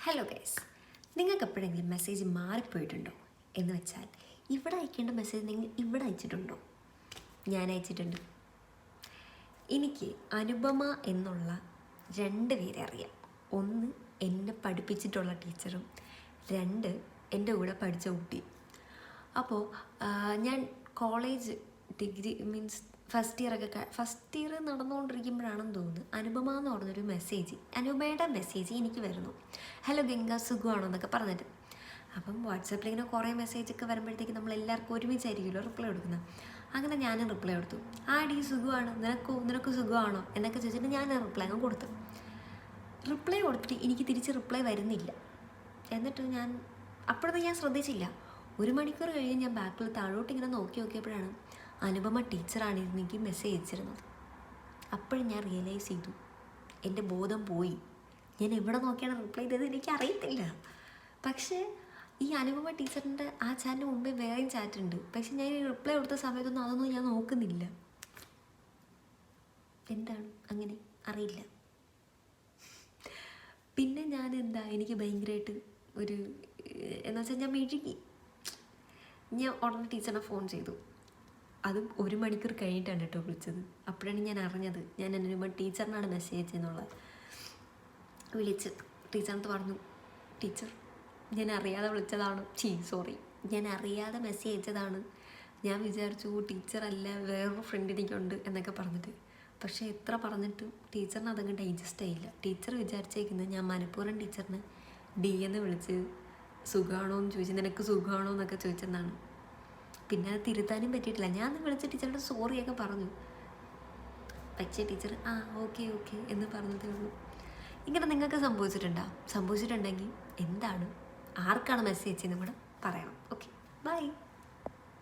Hello guys, നിങ്ങൾക്ക് എപ്പോഴെങ്കിലും message മാറിപ്പോയിട്ടുണ്ടോ? എന്ന് വെച്ചാൽ ഇവിടെ അയക്കേണ്ട മെസ്സേജ് നിങ്ങൾ ഇവിടെ അയച്ചിട്ടുണ്ടോ? ഞാൻ അയച്ചിട്ടുണ്ട്. എനിക്ക് അനുപമ എന്നുള്ള 2 പേരെ അറിയാം. ഒന്ന് എന്നെ പഠിപ്പിച്ചിട്ടുള്ള ടീച്ചറും, 2 എൻ്റെ കൂടെ പഠിച്ച കുട്ടി. അപ്പോൾ ഞാൻ college degree means first year നടന്നുകൊണ്ടിരിക്കുമ്പോഴാണെന്ന് തോന്നുന്നു അനുപമ എന്ന് പറഞ്ഞൊരു അനുപമയുടെ മെസ്സേജ് എനിക്ക് വരുന്നു. ഹലോ ഗംഗ, സുഖമാണോ എന്നൊക്കെ പറഞ്ഞിട്ട്. അപ്പം വാട്സാപ്പിൽ ഇങ്ങനെ കുറേ മെസ്സേജൊക്കെ വരുമ്പോഴത്തേക്ക് നമ്മൾ എല്ലാവർക്കും ഒരുമിച്ചായിരിക്കുമല്ലോ റിപ്ലൈ കൊടുക്കുന്നത്. അങ്ങനെ ഞാനും റിപ്ലൈ കൊടുത്തു. ഡി സുഖമാണ്, നിനക്ക് സുഖമാണോ എന്നൊക്കെ ചോദിച്ചിട്ട് ഞാൻ റിപ്ലൈ അങ്ങ് കൊടുത്തു. റിപ്ലൈ കൊടുത്തിട്ട് എനിക്ക് തിരിച്ച് റിപ്ലൈ വരുന്നില്ല. എന്നിട്ട് അപ്പോഴൊന്നും ഞാൻ ശ്രദ്ധിച്ചില്ല. 1 മണിക്കൂർ കഴിഞ്ഞ് ഞാൻ ബാക്കിൽ താഴോട്ട് ഇങ്ങനെ നോക്കിയപ്പോഴാണ് അനുപമ ടീച്ചറാണ് എനിക്ക് മെസ്സേജ് അയച്ചിരുന്നത്. അപ്പോഴും ഞാൻ റിയലൈസ് ചെയ്തു, എൻ്റെ ബോധം പോയി. ഞാൻ എവിടെ നോക്കിയാണ് റിപ്ലൈ ചെയ്തത് എനിക്കറിയത്തില്ല. പക്ഷേ ഈ അനുപമ ടീച്ചറിൻ്റെ ആ ചാറ്റിന് മുമ്പേ വേറെയും ചാറ്റുണ്ട്. പക്ഷെ ഞാൻ ഈ റിപ്ലൈ കൊടുത്ത സമയത്തൊന്നും അതൊന്നും ഞാൻ നോക്കുന്നില്ല. എന്താണ് അങ്ങനെ അറിയില്ല. പിന്നെ എനിക്ക് ഭയങ്കരമായിട്ട് എന്ന് വെച്ചാൽ ഞാൻ മെഴുകി. ഞാൻ ഉടനെ ടീച്ചറിനെ ഫോൺ ചെയ്തു. അതും 1 മണിക്കൂർ കഴിഞ്ഞിട്ടാണ് കേട്ടോ വിളിച്ചത്. അപ്പോഴാണ് ഞാൻ അറിഞ്ഞത് ഞാൻ അനുപമ ടീച്ചറിനാണ് മെസ്സേജ് അയച്ചതെന്നുള്ളത്. വിളിച്ച് ടീച്ചറിനടുത്ത് പറഞ്ഞു, ടീച്ചർ ഞാൻ അറിയാതെ വിളിച്ചതാണ്, ഞാൻ അറിയാതെ മെസ്സേജ് അയച്ചതാണ്. ഞാൻ വിചാരിച്ചു ടീച്ചറല്ല വേറൊരു ഫ്രണ്ട് എനിക്കുണ്ട് എന്നൊക്കെ പറഞ്ഞിട്ട്. പക്ഷേ എത്ര പറഞ്ഞിട്ടും ടീച്ചറിന് അതങ്ങ് ഡൈജസ്റ്റ് ആയില്ല. ടീച്ചർ വിചാരിച്ചേക്കുന്നത് ഞാൻ മനഃപൂർവ്വം ടീച്ചറിന് ഡി എന്ന് വിളിച്ച് സുഖമാണോ എന്ന് ചോദിച്ചു, നിനക്ക് സുഖമാണോ എന്നൊക്കെ ചോദിച്ചെന്നാണ്. പിന്നെ അത് തിരുത്താനും പറ്റിയിട്ടില്ല. ഞാൻ വിളിച്ച് ടീച്ചറുടെ സോറിയൊക്കെ പറഞ്ഞു. പക്ഷേ ടീച്ചർ ഓക്കെ എന്ന് പറഞ്ഞതേ ഉള്ളൂ. ഇങ്ങനെ നിങ്ങൾക്ക് സംഭവിച്ചിട്ടുണ്ടെങ്കിൽ എന്താണ്, ആർക്കാണ് മെസ്സേജ് ചെയ്യുന്നത് കൂടെ പറയണം.